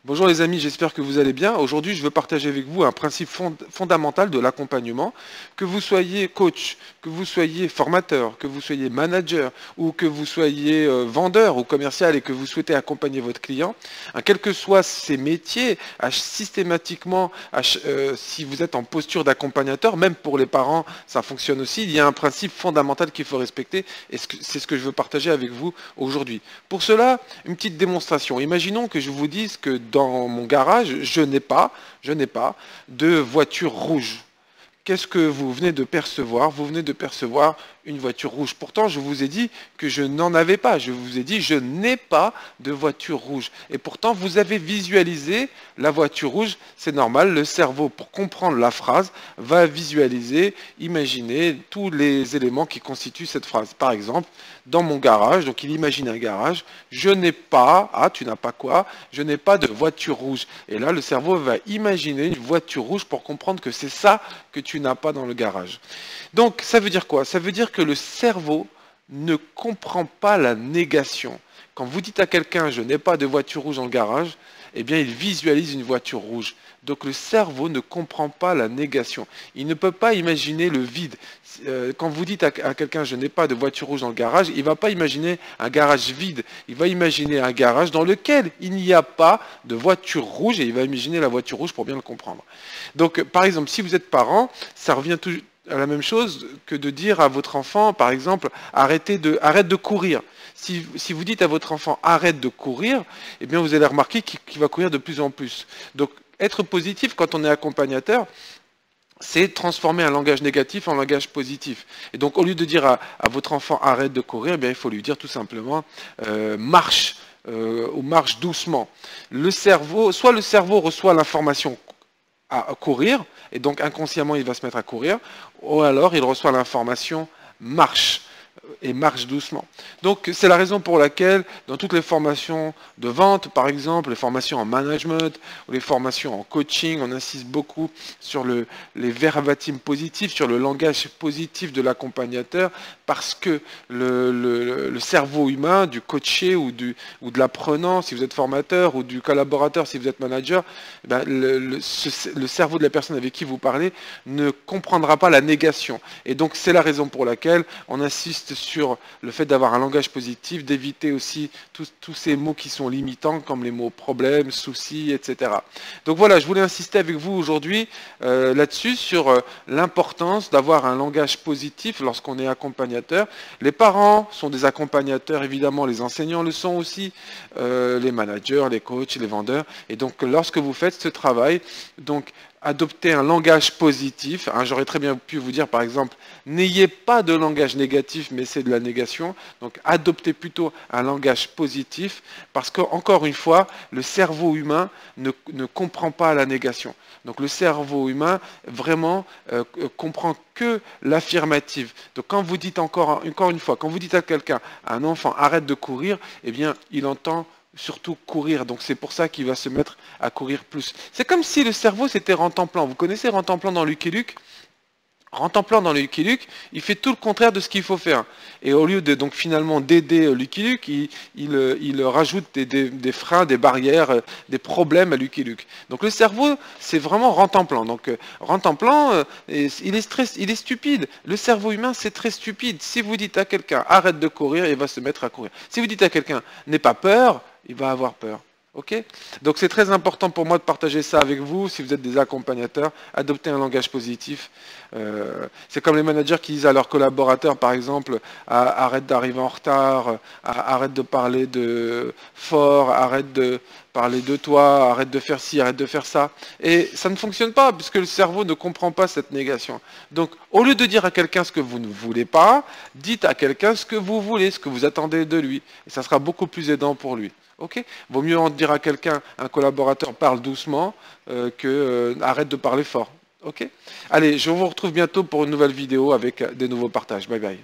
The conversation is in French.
Bonjour les amis, j'espère que vous allez bien. Aujourd'hui, je veux partager avec vous un principe fondamental de l'accompagnement. Que vous soyez coach, que vous soyez formateur, que vous soyez manager ou que vous soyez vendeur ou commercial et que vous souhaitez accompagner votre client, quels que soient ces métiers, systématiquement, si vous êtes en posture d'accompagnateur, même pour les parents, ça fonctionne aussi, il y a un principe fondamental qu'il faut respecter et c'est ce que je veux partager avec vous aujourd'hui. Pour cela, une petite démonstration. Imaginons que je vous dise que dans mon garage, je n'ai pas de voiture rouge. Qu'est-ce que vous venez de percevoir? Vous venez de percevoir une voiture rouge. Pourtant, je vous ai dit que je n'en avais pas. Je vous ai dit, je n'ai pas de voiture rouge. Et pourtant, vous avez visualisé la voiture rouge. C'est normal, le cerveau, pour comprendre la phrase, va visualiser, imaginer tous les éléments qui constituent cette phrase. Par exemple, dans mon garage, donc il imagine un garage, je n'ai pas, ah tu n'as pas quoi? Je n'ai pas de voiture rouge. Et là, le cerveau va imaginer une voiture rouge pour comprendre que c'est ça que tu n'as pas dans le garage. Donc, ça veut dire quoi? Ça veut dire que le cerveau ne comprend pas la négation. Quand vous dites à quelqu'un « je n'ai pas de voiture rouge dans le garage », eh bien, il visualise une voiture rouge. Donc, le cerveau ne comprend pas la négation. Il ne peut pas imaginer le vide. Quand vous dites à quelqu'un « je n'ai pas de voiture rouge dans le garage », il ne va pas imaginer un garage vide. Il va imaginer un garage dans lequel il n'y a pas de voiture rouge et il va imaginer la voiture rouge pour bien le comprendre. Donc, par exemple, si vous êtes parent, ça revient toujours à la même chose que de dire à votre enfant, par exemple, arrête de courir. Si vous dites à votre enfant arrête de courir, eh bien vous allez remarquer qu'il va courir de plus en plus. Donc être positif quand on est accompagnateur, c'est transformer un langage négatif en langage positif. Et donc au lieu de dire à votre enfant arrête de courir, eh bien, il faut lui dire tout simplement marche ou marche doucement. Soit le cerveau reçoit l'information à courir, et donc inconsciemment il va se mettre à courir, ou alors il reçoit l'information marche, et marche doucement. Donc c'est la raison pour laquelle dans toutes les formations de vente, par exemple, les formations en management, ou les formations en coaching, on insiste beaucoup sur les verbatim positifs, sur le langage positif de l'accompagnateur, parce que le cerveau humain du coaché ou de l'apprenant, si vous êtes formateur, ou du collaborateur, si vous êtes manager, ben, le cerveau de la personne avec qui vous parlez ne comprendra pas la négation. Et donc c'est la raison pour laquelle on insiste sur le fait d'avoir un langage positif, d'éviter aussi tous ces mots qui sont limitants, comme les mots problème, souci, etc. Donc voilà, je voulais insister avec vous aujourd'hui là-dessus, sur l'importance d'avoir un langage positif lorsqu'on est accompagnateur. Les parents sont des accompagnateurs, évidemment, les enseignants le sont aussi, les managers, les coachs, les vendeurs. Et donc lorsque vous faites ce travail, donc adopter un langage positif. J'aurais très bien pu vous dire, par exemple, n'ayez pas de langage négatif, mais c'est de la négation. Donc, adoptez plutôt un langage positif, parce qu'encore une fois, le cerveau humain ne comprend pas la négation. Donc, le cerveau humain, vraiment, comprend que l'affirmative. Donc, quand vous dites encore une fois, quand vous dites à quelqu'un, à un enfant, arrête de courir, eh bien, il entend surtout courir, donc c'est pour ça qu'il va se mettre à courir plus. C'est comme si le cerveau c'était Rantanplan. Vous connaissez Rantanplan dans Lucky Luke? Rantanplan dans Lucky Luke, il fait tout le contraire de ce qu'il faut faire. Et au lieu de donc finalement d'aider Lucky Luke, il rajoute des freins, des barrières, des problèmes à Lucky Luke. Donc le cerveau, c'est vraiment Rantanplan. Donc Rantanplan, il est stupide. Le cerveau humain, c'est très stupide. Si vous dites à quelqu'un arrête de courir, il va se mettre à courir. Si vous dites à quelqu'un n'aie pas peur, il va avoir peur. Ok? Donc c'est très important pour moi de partager ça avec vous. Si vous êtes des accompagnateurs, adoptez un langage positif. C'est comme les managers qui disent à leurs collaborateurs, par exemple, arrête d'arriver en retard, arrête de parler fort, arrête de parler de toi, arrête de faire ci, arrête de faire ça. Et ça ne fonctionne pas, puisque le cerveau ne comprend pas cette négation. Donc, au lieu de dire à quelqu'un ce que vous ne voulez pas, dites à quelqu'un ce que vous voulez, ce que vous attendez de lui. Et ça sera beaucoup plus aidant pour lui. Okay. Vaut mieux en dire à quelqu'un, un collaborateur parle doucement, que arrête de parler fort. Okay. Allez, je vous retrouve bientôt pour une nouvelle vidéo avec des nouveaux partages. Bye bye.